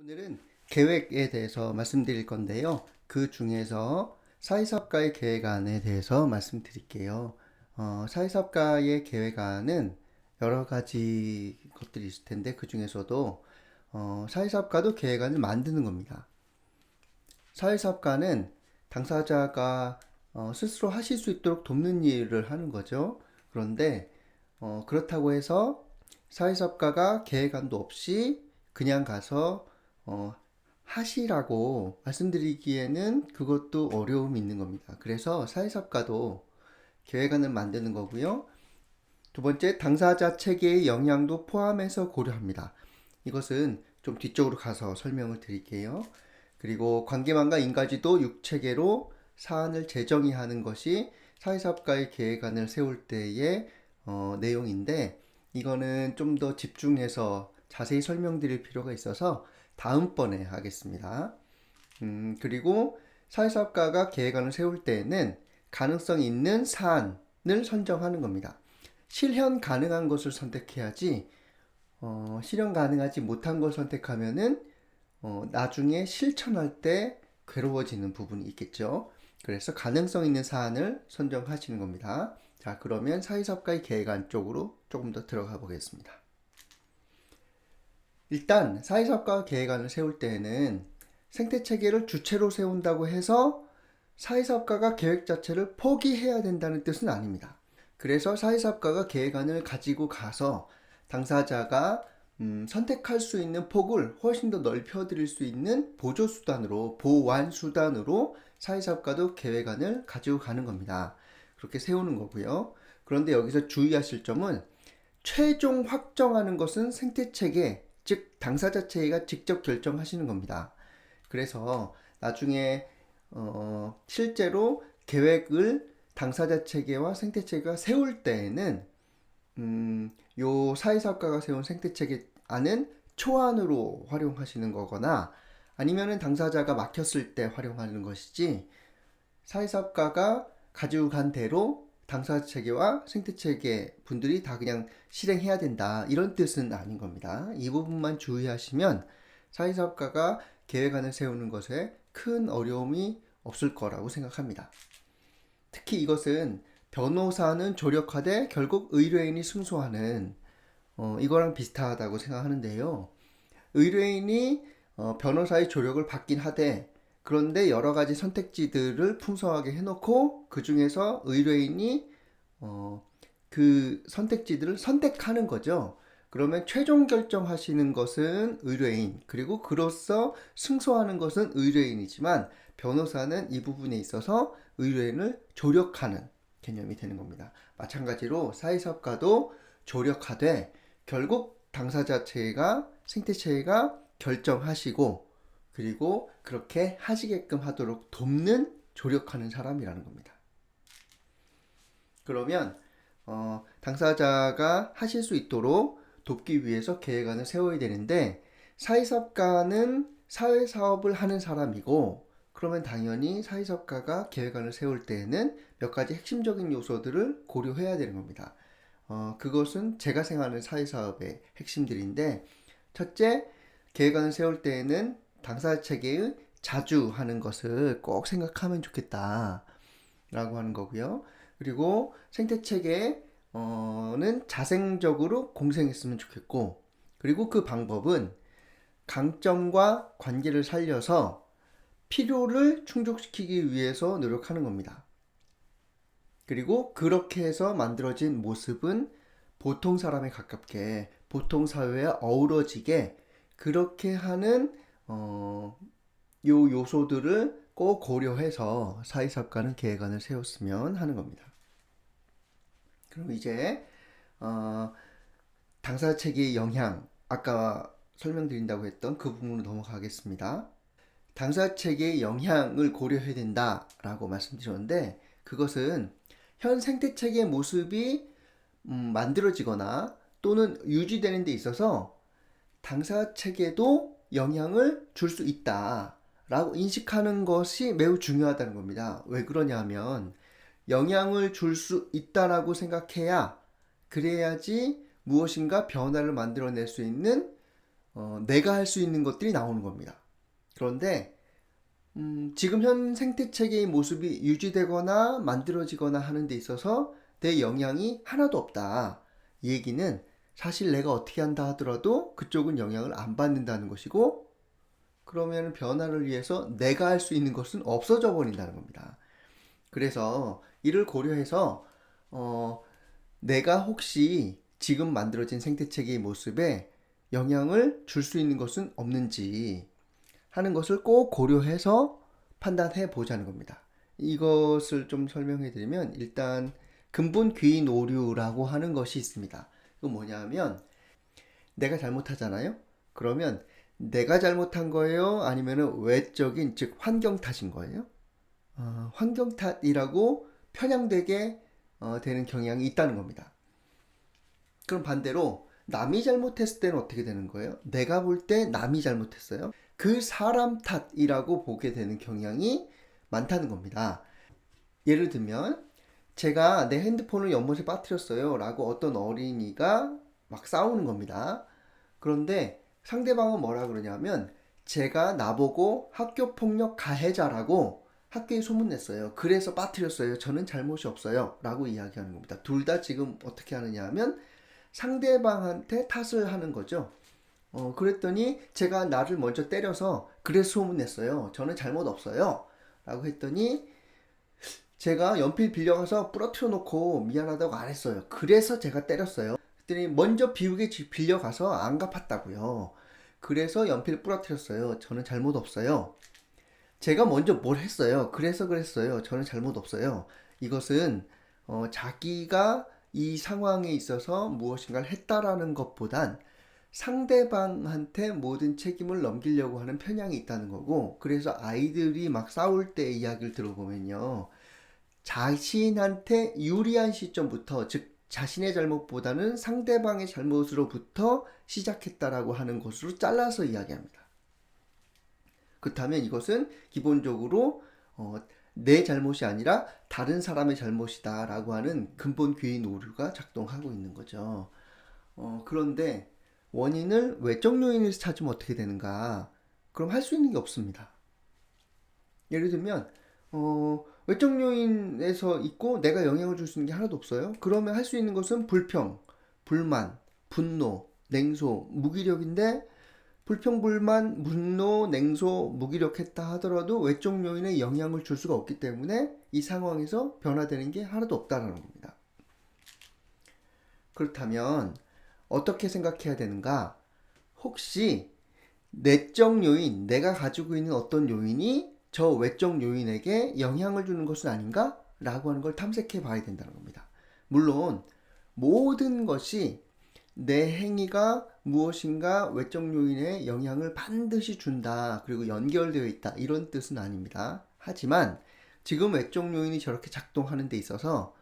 오늘은 계획에 대해서 말씀드릴 건데요. 그 중에서 사회사업가의 계획안에 대해서 말씀드릴게요. 사회사업가의 계획안은 여러 가지 것들이 있을 텐데 그 중에서도 사회사업가도 계획안을 만드는 겁니다. 사회사업가는 당사자가 스스로 하실 수 있도록 돕는 일을 하는 거죠. 그런데 그렇다고 해서 사회사업가가 계획안도 없이 그냥 가서 하시라고 말씀드리기에는 그것도 어려움이 있는 겁니다. 그래서 사회사업가도 계획안을 만드는 거고요. 두 번째, 당사자 체계의 영향도 포함해서 고려합니다. 이것은 좀 뒤쪽으로 가서 설명을 드릴게요. 그리고 관계망과 인가지도 6체계로 사안을 재정의하는 것이 사회사업가의 계획안을 세울 때의 내용인데, 이거는 좀 더 집중해서 자세히 설명드릴 필요가 있어서 다음번에 하겠습니다. 그리고 사회사업가가 계획안을 세울 때에는 가능성 있는 사안을 선정하는 겁니다. 실현 가능한 것을 선택해야지, 실현 가능하지 못한 걸 선택하면은 나중에 실천할 때 괴로워지는 부분이 있겠죠. 그래서 가능성 있는 사안을 선정하시는 겁니다. 자, 그러면 사회사업가의 계획안 쪽으로 조금 더 들어가 보겠습니다. 일단 사회사업가 계획안을 세울 때에는 생태체계를 주체로 세운다고 해서 사회사업가가 계획 자체를 포기해야 된다는 뜻은 아닙니다. 그래서 사회사업가가 계획안을 가지고 가서 당사자가 선택할 수 있는 폭을 훨씬 더 넓혀드릴 수 있는 보조수단으로, 보완수단으로 사회사업가도 계획안을 가지고 가는 겁니다. 그렇게 세우는 거고요. 그런데 여기서 주의하실 점은 최종 확정하는 것은 생태체계, 즉 당사자 체계가 직접 결정하시는 겁니다. 그래서 나중에 실제로 계획을 당사자 체계와 생태 체계가 세울 때에는 요 사회사업가가 세운 생태 체계 안은 초안으로 활용하시는 거거나 아니면은 당사자가 막혔을 때 활용하는 것이지, 사회사업가가 가지고 간 대로 당사자 체계와 생태 체계 분들이 다 그냥 실행해야 된다, 이런 뜻은 아닌 겁니다. 이 부분만 주의하시면 사회사업가가 계획안을 세우는 것에 큰 어려움이 없을 거라고 생각합니다. 특히 이것은 변호사는 조력하되 결국 의뢰인이 승소하는 이거랑 비슷하다고 생각하는데요. 의뢰인이 변호사의 조력을 받긴 하되, 그런데 여러 가지 선택지들을 풍성하게 해놓고 그 중에서 의뢰인이 그 선택지들을 선택하는 거죠. 그러면 최종 결정하시는 것은 의뢰인, 그리고 그로써 승소하는 것은 의뢰인이지만 변호사는 이 부분에 있어서 의뢰인을 조력하는 개념이 되는 겁니다. 마찬가지로 사회사업가도 조력하되 결국 당사자체가, 생태체가 결정하시고 그리고 그렇게 하시게끔 하도록 돕는, 조력하는 사람이라는 겁니다. 그러면 당사자가 하실 수 있도록 돕기 위해서 계획안을 세워야 되는데, 사회사업가는 사회사업을 하는 사람이고, 그러면 당연히 사회사업가가 계획안을 세울 때에는 몇 가지 핵심적인 요소들을 고려해야 되는 겁니다. 그것은 제가 생각하는 사회사업의 핵심들인데, 첫째, 계획안을 세울 때에는 당사자 체계의 자주 하는 것을 꼭 생각하면 좋겠다 라고 하는 거고요. 그리고 생태체계는 자생적으로 공생했으면 좋겠고, 그리고 그 방법은 강점과 관계를 살려서 필요를 충족시키기 위해서 노력하는 겁니다. 그리고 그렇게 해서 만들어진 모습은 보통 사람에 가깝게, 보통 사회에 어우러지게 그렇게 하는 요 요소들을 꼭 고려해서 사회사업가는 계획안을 세웠으면 하는 겁니다. 그럼 이제 당사자 체계의 영향, 아까 설명드린다고 했던 그 부분으로 넘어가겠습니다. 당사자 체계의 영향을 고려해야 된다라고 말씀드렸는데, 그것은 현 생태 체계의 모습이 만들어지거나 또는 유지되는 데 있어서 당사자 체계도 영향을 줄 수 있다라고 인식하는 것이 매우 중요하다는 겁니다. 왜 그러냐면 영향을 줄 수 있다라고 생각해야, 그래야지 무엇인가 변화를 만들어낼 수 있는 내가 할 수 있는 것들이 나오는 겁니다. 그런데 지금 현 생태체계의 모습이 유지되거나 만들어지거나 하는 데 있어서 내 영향이 하나도 없다. 이 얘기는 사실 내가 어떻게 한다 하더라도 그쪽은 영향을 안 받는다는 것이고, 그러면 변화를 위해서 내가 할 수 있는 것은 없어져 버린다는 겁니다. 그래서 이를 고려해서 내가 혹시 지금 만들어진 생태체계의 모습에 영향을 줄 수 있는 것은 없는지 하는 것을 꼭 고려해서 판단해 보자는 겁니다. 이것을 좀 설명해 드리면, 일단 근본 귀인 오류라고 하는 것이 있습니다. 이건 뭐냐면, 내가 잘못하잖아요. 그러면 내가 잘못한 거예요? 아니면 외적인, 즉 환경 탓인 거예요? 환경 탓이라고 편향되게 되는 경향이 있다는 겁니다. 그럼 반대로 남이 잘못했을 때는 어떻게 되는 거예요? 내가 볼 때 남이 잘못했어요. 그 사람 탓이라고 보게 되는 경향이 많다는 겁니다. 예를 들면, 제가 내 핸드폰을 연못에 빠뜨렸어요 라고 어떤 어린이가 막 싸우는 겁니다. 그런데 상대방은 뭐라 그러냐면, 제가 나보고 학교폭력 가해자라고 학교에 소문냈어요. 그래서 빠뜨렸어요. 저는 잘못이 없어요 라고 이야기하는 겁니다. 둘 다 지금 어떻게 하느냐 하면 상대방한테 탓을 하는 거죠. 그랬더니 제가 나를 먼저 때려서 그래서 소문냈어요. 저는 잘못 없어요 라고 했더니, 제가 연필 빌려가서 부러뜨려 놓고 미안하다고 안 했어요. 그래서 제가 때렸어요. 그랬더니 먼저 비우개 빌려가서 안 갚았다고요. 그래서 연필 부러뜨렸어요. 저는 잘못 없어요. 제가 먼저 뭘 했어요. 그래서 그랬어요. 저는 잘못 없어요. 이것은 자기가 이 상황에 있어서 무엇인가를 했다라는 것보단 상대방한테 모든 책임을 넘기려고 하는 편향이 있다는 거고, 그래서 아이들이 막 싸울 때 이야기를 들어보면요, 자신한테 유리한 시점부터, 즉 자신의 잘못보다는 상대방의 잘못으로부터 시작했다라고 하는 것으로 잘라서 이야기합니다. 그렇다면 이것은 기본적으로 내 잘못이 아니라 다른 사람의 잘못이다 라고 하는 근본 귀인 오류가 작동하고 있는 거죠. 그런데 원인을 외적 요인에서 찾으면 어떻게 되는가? 그럼 할 수 있는 게 없습니다. 예를 들면 외적 요인에서 있고 내가 영향을 줄 수 있는 게 하나도 없어요. 그러면 할 수 있는 것은 불평, 불만, 분노, 냉소, 무기력인데, 불평, 불만, 분노, 냉소, 무기력했다 하더라도 외적 요인에 영향을 줄 수가 없기 때문에 이 상황에서 변화되는 게 하나도 없다는 겁니다. 그렇다면 어떻게 생각해야 되는가? 혹시 내적 요인, 내가 가지고 있는 어떤 요인이 저 외적 요인에게 영향을 주는 것은 아닌가? 라고 하는 걸 탐색해 봐야 된다는 겁니다. 물론 모든 것이 내 행위가 무엇인가 외적 요인에 영향을 반드시 준다, 그리고 연결되어 있다, 이런 뜻은 아닙니다. 하지만 지금 외적 요인이 저렇게 작동하는 데 있어서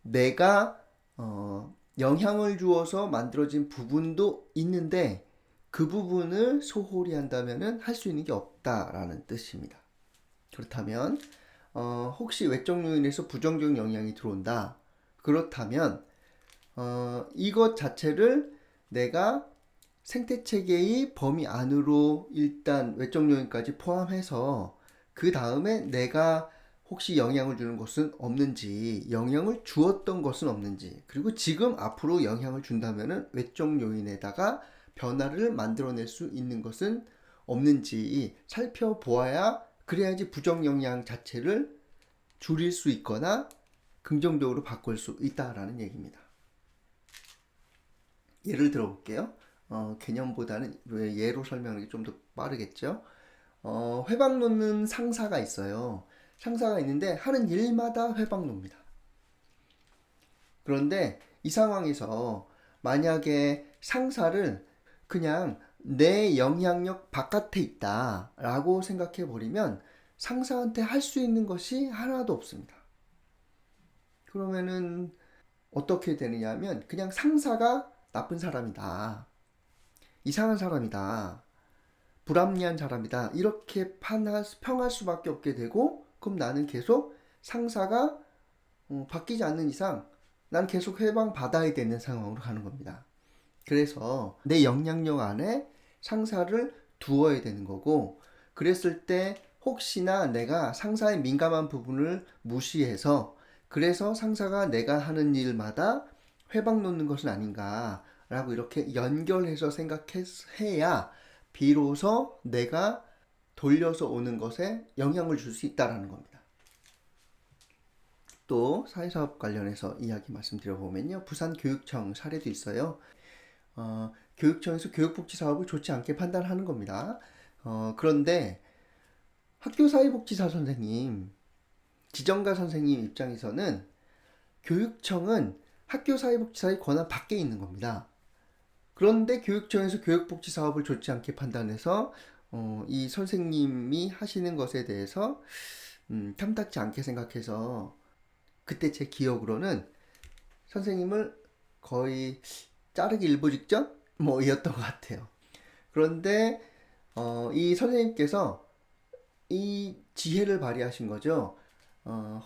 내가 영향을 주어서 만들어진 부분도 있는데, 그 부분을 소홀히 한다면 할 수 있는 게 없다라는 뜻입니다. 그렇다면 혹시 외적 요인에서 부정적인 영향이 들어온다, 그렇다면 이것 자체를 내가 생태체계의 범위 안으로 일단 외적 요인까지 포함해서, 그 다음에 내가 혹시 영향을 주는 것은 없는지, 영향을 주었던 것은 없는지, 그리고 지금 앞으로 영향을 준다면 외적 요인에다가 변화를 만들어낼 수 있는 것은 없는지 살펴보아야, 그래야지 부정 영향 자체를 줄일 수 있거나 긍정적으로 바꿀 수 있다라는 얘기입니다. 예를 들어 볼게요. 개념보다는 예로 설명하는 게 좀 더 빠르겠죠. 회방 놓는 상사가 있어요. 상사가 있는데 하는 일마다 회방 놉니다. 그런데 이 상황에서 만약에 상사를 그냥 내 영향력 바깥에 있다 라고 생각해 버리면 상사한테 할 수 있는 것이 하나도 없습니다. 그러면은 어떻게 되느냐 하면, 그냥 상사가 나쁜 사람이다, 이상한 사람이다, 불합리한 사람이다, 이렇게 평할 수밖에 없게 되고, 그럼 나는 계속 상사가 바뀌지 않는 이상 난 계속 해방 받아야 되는 상황으로 가는 겁니다. 그래서 내 영향력 안에 상사를 두어야 되는 거고, 그랬을 때 혹시나 내가 상사의 민감한 부분을 무시해서 그래서 상사가 내가 하는 일마다 회방 놓는 것은 아닌가라고 이렇게 연결해서 생각해야 비로소 내가 돌려서 오는 것에 영향을 줄 수 있다라는 겁니다. 또 사회사업 관련해서 이야기 말씀드려보면요. 부산교육청 사례도 있어요. 교육청에서 교육복지 사업을 좋지 않게 판단하는 겁니다. 그런데 학교사회복지사 선생님, 지정과 선생님 입장에서는 교육청은 학교사회복지사의 권한 밖에 있는 겁니다. 그런데 교육청에서 교육복지 사업을 좋지 않게 판단해서 이 선생님이 하시는 것에 대해서 탐탁지 않게 생각해서 그때 제 기억으로는 선생님을 거의 자르기 일보 직전? 이었던 것 같아요. 그런데 이 선생님께서 이 지혜를 발휘하신 거죠.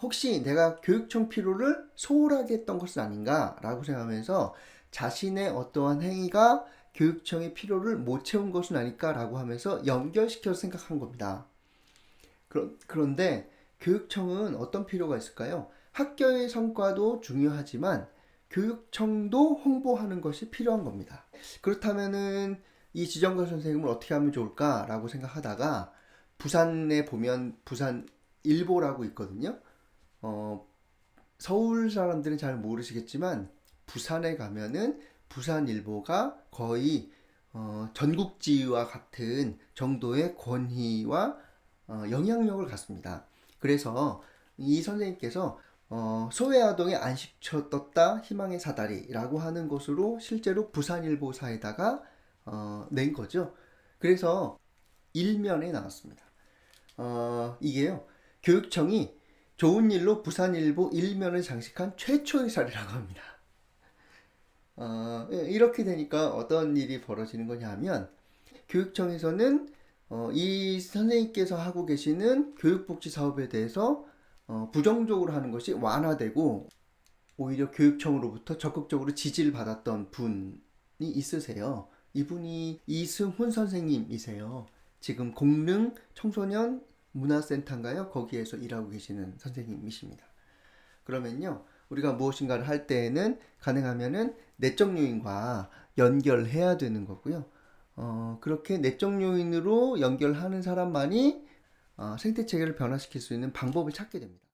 혹시 내가 교육청 필요를 소홀하게 했던 것은 아닌가라고 생각하면서 자신의 어떠한 행위가 교육청의 필요를 못 채운 것은 아닐까라고 하면서 연결시켜서 생각한 겁니다. 그런데 교육청은 어떤 필요가 있을까요? 학교의 성과도 중요하지만 교육청도 홍보하는 것이 필요한 겁니다. 그렇다면은 이 지정과 선생님을 어떻게 하면 좋을까라고 생각하다가 부산에 보면 부산일보라고 있거든요. 서울 사람들은 잘 모르시겠지만 부산에 가면은 부산일보가 거의 전국지와 같은 정도의 권위와 영향력을 갖습니다. 그래서 이 선생님께서 소외아동의 안식처 떴다 희망의 사다리라고 하는 것으로 실제로 부산일보사에다가 낸 거죠. 그래서 일면에 나왔습니다. 이게요, 교육청이 좋은 일로 부산일보 일면을 장식한 최초의 사례라고 합니다. 이렇게 되니까 어떤 일이 벌어지는 거냐 하면, 교육청에서는 이 선생님께서 하고 계시는 교육복지 사업에 대해서 부정적으로 하는 것이 완화되고, 오히려 교육청으로부터 적극적으로 지지를 받았던 분이 있으세요. 이분이 이승훈 선생님이세요. 지금 공릉 청소년 문화센터인가요? 거기에서 일하고 계시는 선생님이십니다. 그러면요, 우리가 무엇인가를 할 때에는 가능하면은 내적 요인과 연결해야 되는 거고요. 그렇게 내적 요인으로 연결하는 사람만이 생태 체계를 변화시킬 수 있는 방법을 찾게 됩니다.